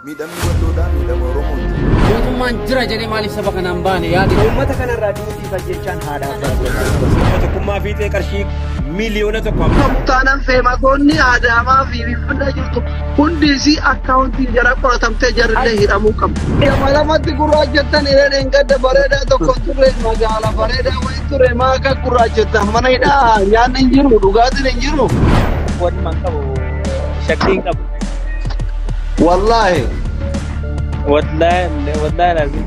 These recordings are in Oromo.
Midam walloodha midam Oromooti. Mootummaan jira jedhee maaliif saba kanaan baane yaade uummata kanarraa duutiif jechaan haadha tokkummaa fiixee qarshii miiliyoona tokko Kaptaanan feemagoonni Adaamaa fi Finfinnee jirtu hundisi akkaawuntiin jara qoratamtee jarrillee hidhamuu qabu. Lamatti gurraachatan irreen gadda bareedaa tokko turre magaala bareedaa wayii ture maaka gurraachatan mana hidhaa nyaanni hin jiru dhugaatiin hin jiru. Wanni man qabu shakkiin qabu. Wallahi lazim.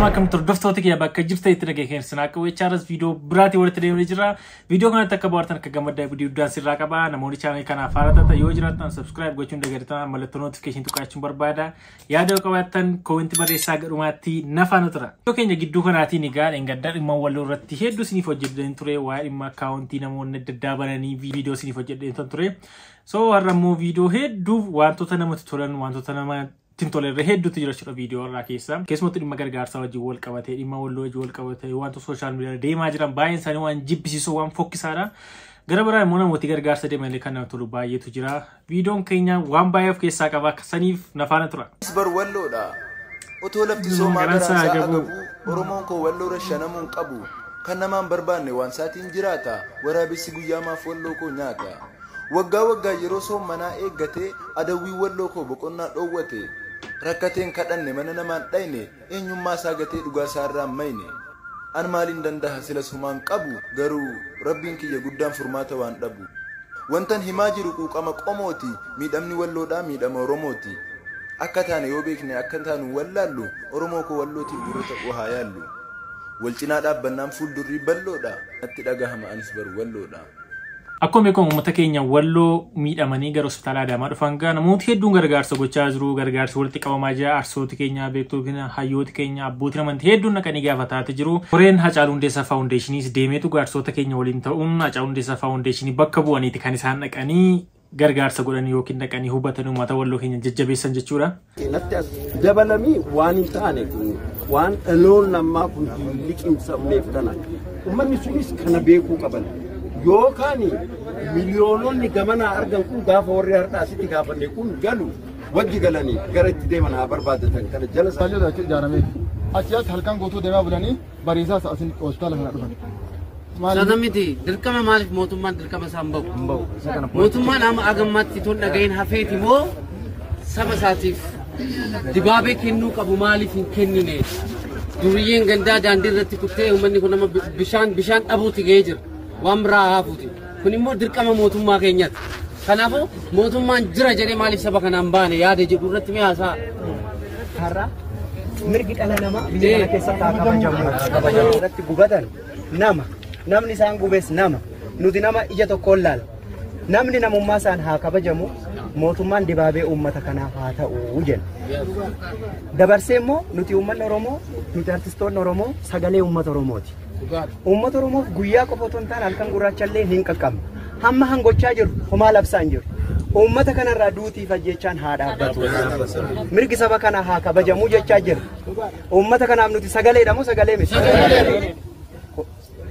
Akkam turdoftoota kiyya bakka jirta itti dhageeffatan sinaa akka weechaaras viidiyoo biraatii walitti deemee jira. Viidiyoo kanatti akka bohaartan akka gammaddaa guddaan sirraa qaba. Namoonni chaanal kanaaf haaratan yoo jiraatan subscribe gochuun dagaritan mallattoo notification tuqaachuun barbaada. Yaada yoo qabaattan koomenti barreessaa gadhumaatti nafaana tura. Viidiyoo keenya gidduu kanaatiin egaa dhangaddaa dhimma walloo irratti hedduu siniif hojjedhan ture. Waa'ee dhimma akkaawuntii namoonni adda addaa bananii viidiyoo siniif hojjedhan ture. So har'a immoo viidiyoo hedduu wantoota namatti tolan wantoota nama Tintolerre hedduutu jira jechuudha viidiyoo irraa keessa. Keessumattuu dhimma gargaarsaa wajjin wal qabatee dhimma walloo wajjin wal qabatee wantoota sooshaal miidiyaa deemaa jiran baay'een isaanii waan jibbisiisoo waan fokkisaadha. Gara biraan immoo namooti gargaarsa deeman kan namatti tolu baay'eetu jira. Viidiyoon keenya waan baay'ee of keessaa qaba saniif nafaana tura. Bar walloodha. Otoo lafti soomaa garaasaa agabu Oromoon koo walloo rashanamuun qabu. Kan namaan barbaanne waan saatiin jiraata. Waraabessi guyyaa maaf walloo koo nyaata. Waggaa yeroo soommanaa eeggate adawwii walloo koo boqonnaa dhoowwate. Rakkateen kadhanne mana namaan dhayne eenyummaa isaa gatee dhugaa isaa irraa mayne an maaliin danda'a sila sumaan qabu garuu rabbiin kiyya guddaan furmaata waan dhabu wantan himaa jiru quuqama qomooti miidhamni walloodhaa miidhama Oromooti akka taane yoo beekne akka taanu wallaallu Oromoo koo wallootiif dura ta'uu haa yaallu wal cinaa dhaabbannaan fuuldurrii balloodha natti dhagahama anis baru walloodha. Akkuma beekamu uummata keenya walloo miidhamanii gara hospitaala Adaamaa dhufan gaa namooti hedduun gargaarsa gochaa jiru gargaarsi walitti qabamaa jira arsooti keenya beektooti hayyooti keenya abbootiin amantii hedduun naqanii gaafataa jiru. Koreen Hacaaluu Hundeessaa Faawundeeshiniis deemeetu gaarsoota keenya waliin ta'uun Hacaaluu Hundeessaa Faawundeeshinii bakka bu'aniiti kan isaan naqanii gargaarsa godhanii yookiin naqanii hubatanii uummata walloo keenya jajjabeessan jechuudha. dabalamii waan hin taane waan dhaloon namaa kun liqimsamnee fudhana uummanni sunis kana beekuu qaban. Yookaan miliyoononni gamana argan kun gaafa warri har'aa asitti gaafanne kun galu wajji galanii gara itti deeman haa barbaadatan kana jala Saayyoodha jechuudha ijaaramee achitti halkan guutuu deemaa bulanii bariisaas asin hospitaala kana dhufan. sana miti dirqama maaliif mootummaan dirqama isaan bahu mootummaan amma agammaatti tun dhagahin hafeeti moo saba isaatiif dibaabee kennuu qabu maaliif hin kennine duriyyeen gandaa daandii irratti kuttee uummanni kun nama bishaan dhabuuti ga'ee jira. Waan biraa haafuuti. Kun immoo dirqama mootummaa keenyaati. Kanaafuu mootummaan jira jedhee maaliif saba kanaan baane yaada jedhu irratti mee haasa'a. har'a mirgi dhala namaa biyya kana keessatti haa kabajamu irratti gubatan namni isaan gubees nuti nama ija tokkoon laala namni namummaa isaan haa kabajamu mootummaan dibaabee uummata kanaaf haa ta'u jenna. Dabarsee immoo nuti uummanni Oromoo nuti artistoonni Oromoo sagalee uummata Oromooti. Uummata Oromoo guyyaa qofa otoo hin taane halkan gurraachallee hin qaqqabne hamma hangochaa jiru homaa labsaa hin jiru. Uummata kanarraa duutiif jechaan haa dhaabbatu. Mirgi saba kana haa kabajamuu jechaa jira. Uummata kanaaf nuti sagaleedha moo sagalee miti?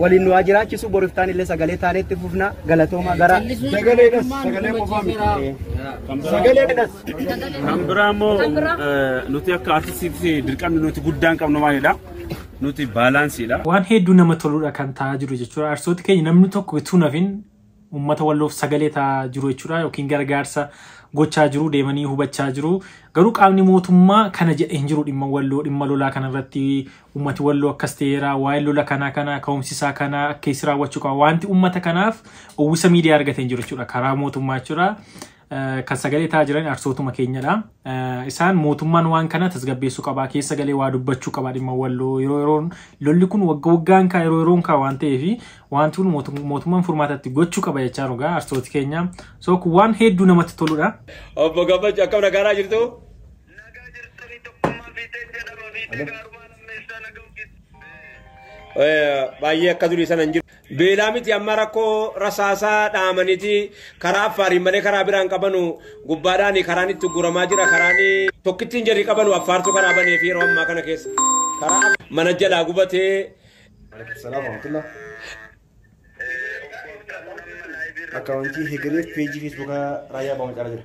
Waliin nu jiraachisu boriftaan illee sagalee taanetti fufnaa galatoomaa gara sagaleedhas sagalee qofaa miti. Sagaleedhas. Kan biraa immoo nuti akka artistiitti dirqamni nuti guddaan qabnu maalidha? Nuti baalaansiidha. Waan hedduu nama toludha kan ta'aa jiru jechuudha. Arsooti keenya namni tokko itti nafin uummata walloof sagalee ta'aa jiru jechuudha yookiin gargaarsa gochaa jiru deemanii hubachaa jiru. Garuu qaamni mootummaa kana jedhee hin jiru dhimma walloo dhimma lolaa kanarratti uummati walloo akkas ta'eera waa'ee lola kana ka'umsisaa kana akka isii raawwachuu qaba wanti uummata kanaaf uwwisa miidiyaa argatee hin jiru jechuudha karaa mootummaa jechuudha. Kan sagalee ta'aa jiran arsootuma keenyadha. Isaan mootummaan waan kana tasgabbeessuu qaba keessa galee waa dubbachuu qaba dhimma walloo yeroo lolli kun waggaan kaa yeroon kaa waan ta'eef wanti kun mootummaan furmaatatti gochuu qaba jechaa dhugaa arsooti keenya. So kun waan hedduu namatti toludha. Obbo Gammachuu akkam nagaa jirtu? Baay'ee akka durii sana hin jiru. Beelaa miti amma rakkoo rasaasaa dhaamaniti karaa Affaariin malee karaa biraan qabanu gubbaadhaan karaan itti guramaa jira karaan tokkittiin jarri qabanu Affaartu karaa banee fi yeroo ammaa kana keessa karaa mana jalaa gubatee. Akaunti Hegere page Facebook Raya Bang Cara Jira.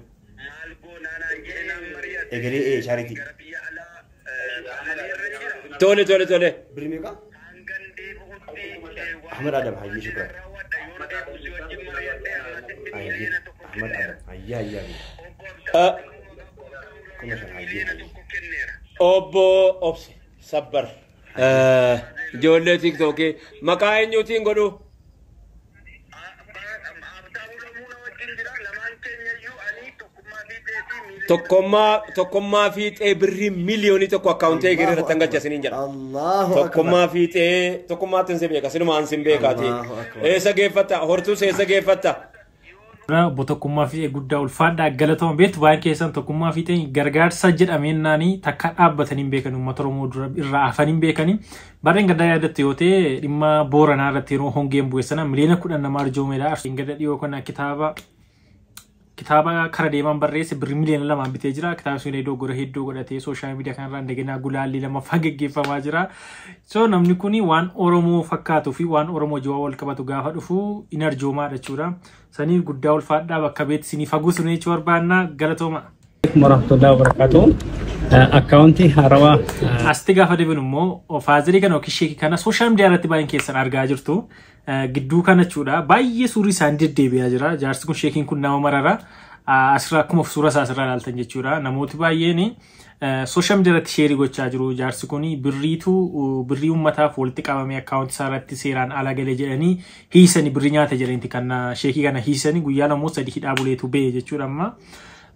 Hegere charity. Tole. Beri mereka? Ahmad Adam Haji Syukran. Ahmad Adam. Iya. Komisan Haji. Obbo Obsi Sabbar. Ijoollee TikTokii maqaa eenyuutiin godhu? Tokkummaa fiixee birrii miliyoonii tokko akkaawuntii Hegere irratti hangacha isiniin jedha. Tokkummaa fiixee tokkummaatti sin beeka sinumaan sin beekaati. Eessa geeffatta? Hortuus eessa geeffatta? Tokkummaa fi guddaa ulfaadhaa galatama beektu baay'een keessan tokkummaa fi gargaarsa jedhameen naanii takka dhaabbatanii beekan uummata Oromoo dura irraa afaniin beekanii baadheen gaddaa yaadattu yoo ta'e dhimma Booranaa irratti yeroo hongeen bu'e sana miliyoona 10 namaa arjoomeedha. Arsiin gada dhiyoo kana kitaaba kara deemaan barreesse birrii miliyoona 2 bitee jira. Kitaaba sun iddoo gora hedduu godhatee sooshaal miidiyaa kanarraa indageenaa gulaalli lamaffaa geggeeffamaa jira. So namni kuni waan Oromoo fakkaatuu fi waan Oromoo jiwaa wal qabatu gaafa dhufu in arjoomaa jechuudha. Sanii guddaa ulfaadhaa bakka beetti sinii faguu sun jechuu barbaannaa galatooma. Warahmatullahi wabarakatuh. Akaunti Harawa. Asti gaafa deebinu immoo faazirii kana yookiin sheekii kana sooshaal miidiyaa irratti baay'een keessan argaa jirtu. Gidduu kana jechuudha baay'ee suurri isaan deddeebi'aa jira. Jaarsi kun sheekiin kun nama marara. Asirraa akkuma suura isaa asirraa ilaaltan jechuudha. Namooti baay'een sooshaal miidiyaa irratti sheerii gochaa jiru. Jaarsi kun birrii uummataaf walitti qabamee akkaawunti isaa irratti seeraan ala galee jedhanii hiisanii birrii nyaata jedhaniiti kan sheekii kana hiisanii guyyaa lamoo sadii hidhaa buleetu ba'e jechuudha amma.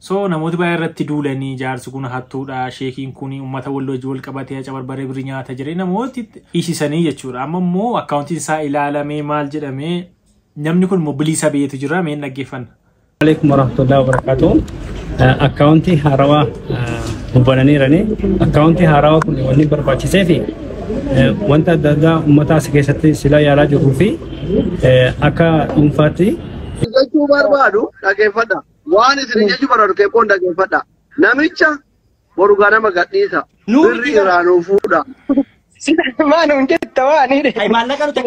So namooti baay'ee irratti duulanii jaarsi kun hattuudha sheekiin kun uummata wal qabatee aca barbaree birrii nyaata jedhanii namooti hiisisanii jechuudha. Amma immoo akkaawuntiin isaa ilaalamee maal jedhamee namni kun mobiliisa ba'eetu jira mee dhaggeeffanna. Assalamualaikum warahmatullahi wabarakatuh. Akaunti Harawa bananiirani. Akaunti Harawa kun wanni barbaachisee fi wanta adda addaa uummata as keessatti sila yaalaa jiruu fi akka dhuunfaatti. Jechuu barbaadu dhaggeeffadha. Waan isin jechuu barbaadu keekkoon dhaggeeffadha. Namicha boru ganama gadhiisa. Birri irraa nuu fuudha. Mana unjetta waan hidhe. Ay maallaqa nuti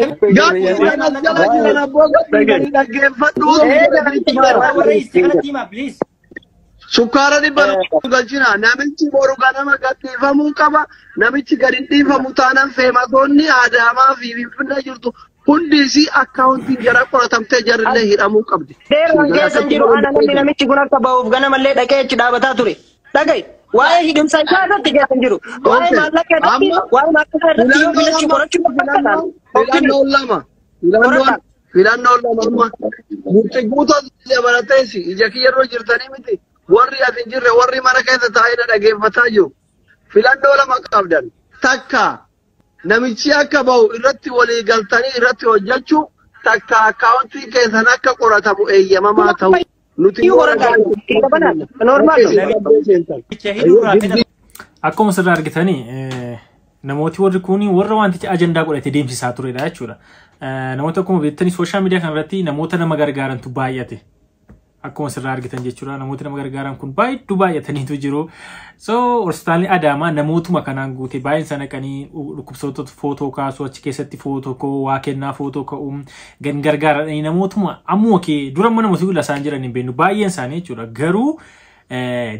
Sukkaara dhibba galchina namichi boru ganama gadhiifamuu qaba. Namichi gadi dhiifamu taanaan feematoonni Adaamaa fi Finfinnee jirtu hundisi akkaawuntiin jara qoratamtee jarrillee hidhamuu qabdi. Deemaan keessan jiru ana namni namichi kun akka ba'uuf ganamallee dhaqee achi dhaabataa ture. Dhaga'i. Waa'ee hidhamsa isaa irratti keessan jiru. Waa'ee maallaqa irratti waa'ee maallaqa irratti yoo bilachi qorachuu filannoo lama amma murtii guutoon dabalatees ija kiyyarroo jirtanii miti warri as hin jirre warri mana keessa taa'ee dhaggeeffataa jiru filannoo lama qabdan takka namichi akka ba'u irratti walii galtanii irratti hojjechuu takka akkaawuntii keessan akka qoratamu eeyyamamaa ta'u. Akkuma sirraa argitanii namooti warri kun warra wanticha ajandaa godhatee deemsisaa turedha jechuudha. Namoota akkuma beektanii sooshaal miidiyaa kanarratti namoota nama gargaarantu baay'ate. Akkuma sirraa argitan jechuudha namooti nama gargaaran kun baay'ataniitu jiru. So hospitaalli Adaamaa namootuma kanaan guute baay'een sana qanii dhukkubsattoota footoo kaasuu achi keessatti footoo ka'uu waa kennaa footoo ka'uu gargaaran namootuma ammoo dura mana musiibila isaan jiran hin beeknu baay'een isaanii jechuudha. Garuu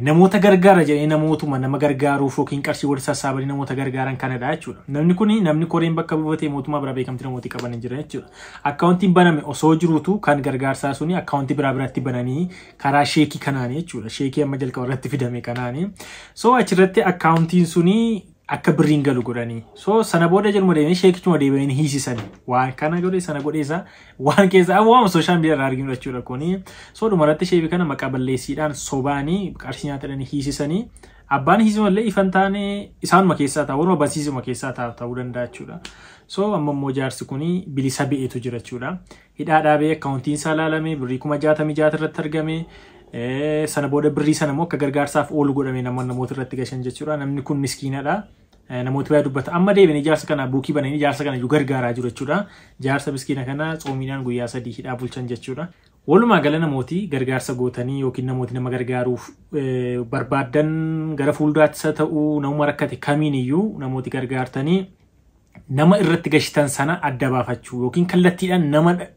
namoota gargaara jedhanii namootuma nama gargaaruuf yookiin qarshii wal sassaabanii namoota gargaaran kanadha jechuudha. Namni kun namni koreen bakka buufatee mootummaa biraa beekamtii namooti qaban hin jiran jechuudha. Akkaawuntiin baname osoo jiruutu kan gargaarsaa suni akkaawuntii biratti bananii karaa sheekii kanaanii jechuudha. Sheekii amma jalqaba irratti fidame kanaanii. So achirratti akkaawuntiin suni akka birriin galu godhanii. So sana booda jedhuma deemanii sheekichuma deebi'anii hiisisanii. Waan kana godhe sana godheessa waan keessa waan sooshaal miidiyaa irraa arginu jechuudha kuni. So dhumarratti sheekii kana maqaa balleessiidhaan sobaanii qarshii nyaatanii hiisisanii. Abbaan hiisimallee ifan taane isaanuma keessaa ta'a warra barsiisuma keessaa ta'uu danda'a jechuudha. So amma immoo jaarsi kuni bilisa ba'eetu jira jechuudha. Hidhaa dhaabee akkaawuntiin isaa ilaalame birrii 66,000 irratti argame. Sana booda birrii sana immoo akka gargaarsaaf oolu godhame namoota irratti gashan jechuudha. Namni kun miskiinadha. Namooti baay'ee dubbata. Amma deebiin jaarsa kana buukii bananii jaarsa kana gargaaraa jiru jechuudha. Jaarsa miskiina kana xoominaan guyyaa 3 hidhaa bulchan jechuudha. Walumaa gala namooti gargaarsa gootanii yookiin namooti nama gargaaruuf barbaadan gara fuulduraatti isa ta'uu namuma rakkate kamiin iyyuu namooti gargaartanii nama irratti gashitan sana adda baafachuu yookiin kallattiidhaan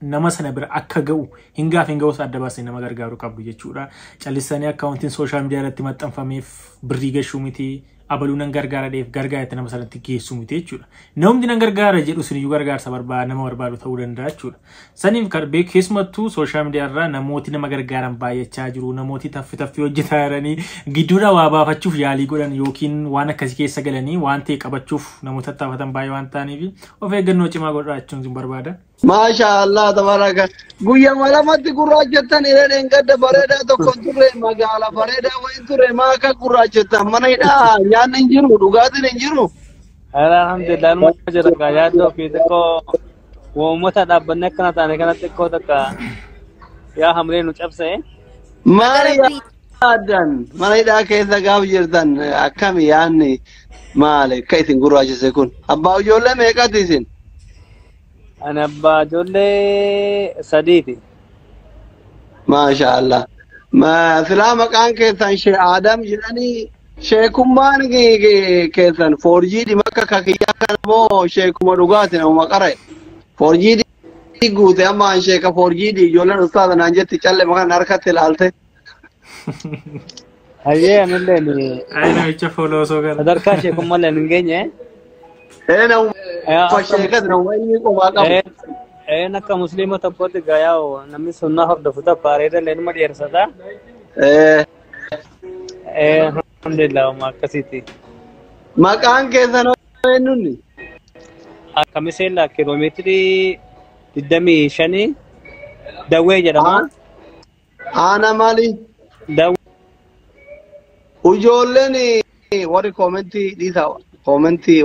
nama sana bira akka ga'u hin ga'us adda baasee nama gargaaru qabdu jechuudha. Callisanii akkaawuntiin sooshaal miidiyaa irratti maxxanfameef birrii gashuu miti. Abaluu nan gargaara deef gargaarate nama sanatti geessu miti jechuudha. Namni nan gargaara jedhu siniyyuu gargaarsa barbaada nama barbaadu ta'uu danda'a jechuudha. Saniif karbee keessumattuu sooshaal miidiyaa irraa namooti nama gargaaran baay'achaa jiru. Namooti taffii hojjetaa jiranii gidduudha waa baafachuuf yaalii godhan yookiin waan akkasii keessa galanii waan ta'e qabachuuf namoota tattaafatan baay'ee waan ta'aniif of eeggannoo cimaa godhachuun sin barbaada. Maashaallah tabaraka guyyaa malamatti gurraachettan irreen gadda bareedaa tokko turre magaala bareedaa wayin turre maaka gurraachettan mana hidhaa nyaanni hin jiru dhugaatiin hin jiru. Alhamdulillah ilma jira gaa yaadoo fi xiqqoo uummata dhaabbanne akkana taane kana xiqqoo takka yaa hamree nu cabse. Maali yaadan mana hidhaa keessa gaaf jirtan akkami yaanni maali akka isin gurraachise kun abbaa ijoollee meeqati isin? Ani abbaa ijoollee sadiiti. Maashaallah. Silaa maqaan keessan Shee Adam jedhanii sheekummaan keessan foorjiidhi makka kakiyyaa kana moo sheekuma dhugaati nama qara'e. Foorjiidhi guute amma an sheeka foorjiidhi ijoolleen ustaaza naan jetti calle maqaan harkatti ilaalte. Hayyee anillee ni. Ayi namicha fooloosoo gara. Sadarkaa sheekummallee hin geenye. Nakka muslima tokkotti gayaa namni sunnaa hordofu tapha areeda leenuma dheersata. Alhamdulillah akkasitti. Maqaan keessan eenyuuni? Akkamisella kiiloomeetirii 25 Dawwee jedhama. Aana maali? Dawwee. Ijoolleen warri koomentii dhiisaa.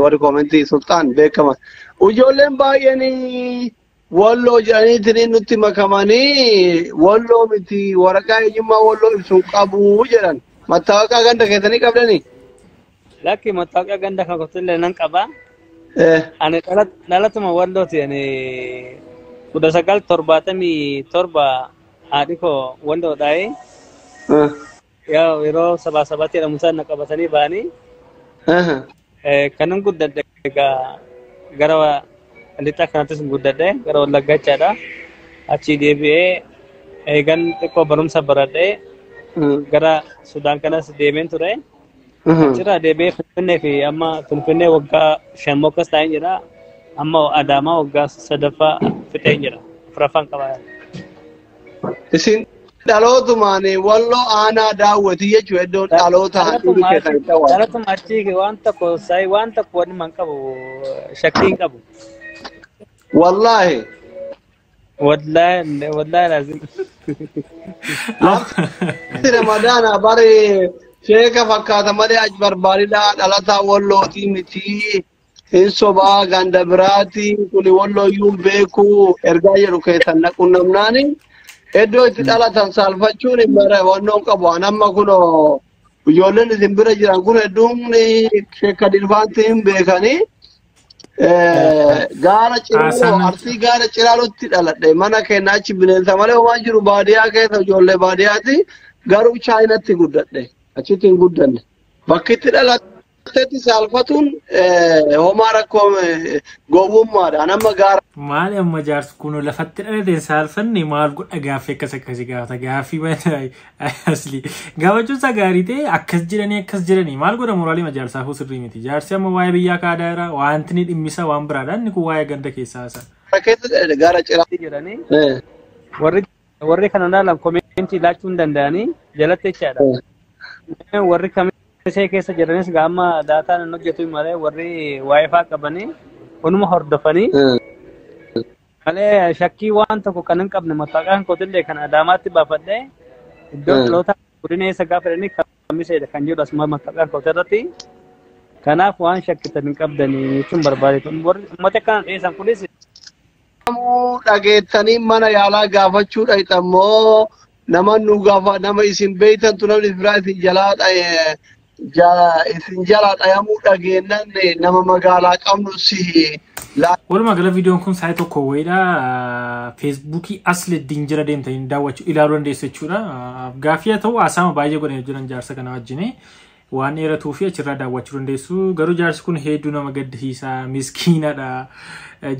warri koomentii sultaan beekama. Ijoolleen baay'een walloo jedhaniitiin nutti makamanii walloo miti waraqaa eenyummaa walloo ibsuun qabu jedhan. Mattaawaqaa ganda keessanii qabdanii? Lakki mattaawaqaa ganda kan qotillee nan qaba. Ani dhalatuma wallooti ani 1977 haadhi koo walloodhaayi. Yeroo 77 jedhamuusaan na qabatanii ba'anii. Kanan guddadde gara lixaa kanattis guddadde gara Wallaggaa jechaadha. Achii deebi'ee eegan xiqqoo barumsa baradhee gara Sudaan kanas deemeen ture. Achirraa deebi'ee Finfinnee fi amma Finfinnee waggaa 5 akkas taa'een jira. Amma Adaamaa waggaa 3ffaa fixeen jira. 4ffaan qabaa. Isin dhalootumaan walloo aanaa daawwati jechuudha iddoon dhalootaa dhibi keessan ta'u. Dhalootuma achii waan tokko wanni man qabu shakkiin qabu. Wallahi. Wallahi lazim. Ramadaana bare sheeka fakkaata malee achi barbaadidhaa dhalataa wallootii miti. Hin sobaa ganda biraati kuni wallooyyuun beeku ergaa jedhu keessan naquun namnaani. Iddoo itti dhalatan saalfachuun mara wannoon qabu anamma kunoo ijoolleen isin bira jiran kun hedduun sheeka dilfaanti hin beekanii gaara ciraaloo arsii gaara ciraalootti dhaladhe mana keenya achi bineensa malee waan jiru baadiyyaa keessa ijoollee baadiyyaati garuu chaayinatti guddadhe achitti hin guddanne bakki itti dhalatetti saalfatuun homaa rakkoo gowwummaadha anamma gaara. Maali amma jaarsu kun lafatti dhalate saalfanne maal godha gaaffii akkasii gaafata gaaffii asli gaafachuun isaa gaarii ta'e akkas jedhanii maal godha moraalii majaarsaafuu sirrii miti jaarsi amma waa'ee biyyaa kaadaa irraa wanti ni dhimmisa waan biraadha inni kun waa'ee ganda keessaa isa. Gaara ciraa jedhanii warri kana ilaalan koomentii laachuu hin danda'anii jalatti jechaadha. Warri kamisee keessa jiranis gaama daataan hin hojjetu malee warri waayifaa qabanii hunuma hordofanii. Malee shakkii waan tokko kan hin qabne mattaaqaan kootillee kan Adaamaatti baafadhee iddoo dhaloota godina eessa gaafa jedhanii kamiseedha kan jedhu asuma mattaaqaan kootirratti. Kanaaf waan shakkitan hin qabdanii jechuun barbaade. Uummata kana dhiyeessan kunis. Dhageettanii mana yaalaa gaafachuu dhaqxammoo nama nu gaafa nama isin beektantu namni biraa isin jalaa dhayamuu dhageennan nama magaalaa qabnu si. Walumaa gala viidiyoon kun saayii tokko wayiidha feesbuukii asleddiin jira deemtanii daawwachuu ilaaluu dandeessu jechuudha. Gaaffii haa ta'u haasama baay'ee godhanii jiran jaarsa kana wajjin. waan dheeratuu fi achirraa daawwachuu dandeessu. Garuu jaarsi kun hedduu nama gaddisiisaa miskiinadha.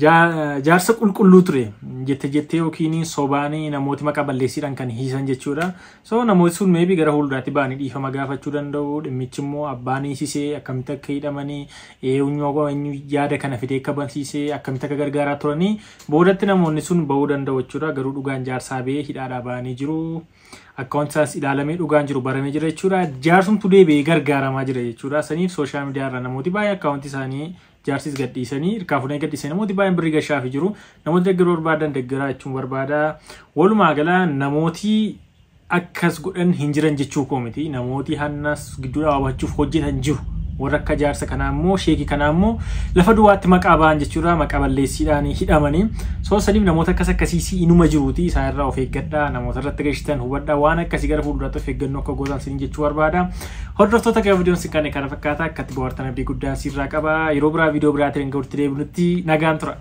Jaarsa qulqulluu ture jettee yookiin sobaanii namooti maqaa balleessiidhaan kan hiisan jechuudha. So namooti sun maybe gara fuulduraatti ba'anii dhiifama gaafachuu danda'u. Dhimmichi immoo abbaan hiisisee akkamitti akka hidhamanii eenyu yaada kana fidee akka bansiisee akkamitti akka gargaaraa turanii boodatti namoonni sun ba'uu danda'u jechuudha. Garuu dhugaan jaarsaa ba'ee hidhaadhaa ba'anii jiru. Akkaawunti isaas ilaalamee dhugaan jiru baramee jira jechuudha. Jaarsumtu deebi'ee gargaaramaa jira jechuudha. Saniif sooshaal miidiyaa irra namooti baay'ee akkaawunti isaanii jaarsis gadhiisanii hirkaafuudhaan gadhiisanii namooti baay'een birrii gashaafi jiru. Namooti deeggaruu barbaadan deeggaraa jechuun barbaada. Walumaa gala namooti akkas godhan hin jiran jechuu koo miti. Namooti hannas gidduu dhaabachuuf hojjetan jiru. Warra akka jaarsa kanaa immoo sheekii kanaa immoo lafa duwwaatti maqaa ba'an jechuudha. Maqaa balleessiidhaan hidhamanii. So saniif namoota akkas akkasii inuma jiruuti. Isaan irraa of eeggadhaa. Namoota irratti gashitan hubadhaa. Waan akkasii gara fuulduraatti of eeggannoo akka gootan sin jechuu barbaada. Hordoftoota gara viidiyoon sin kana fakkaata akkatti bohaartan abdii guddaan sirraa qaba. Yeroo biraa viidiyoo biraatiin gahuutti deebinutti nagaan tura.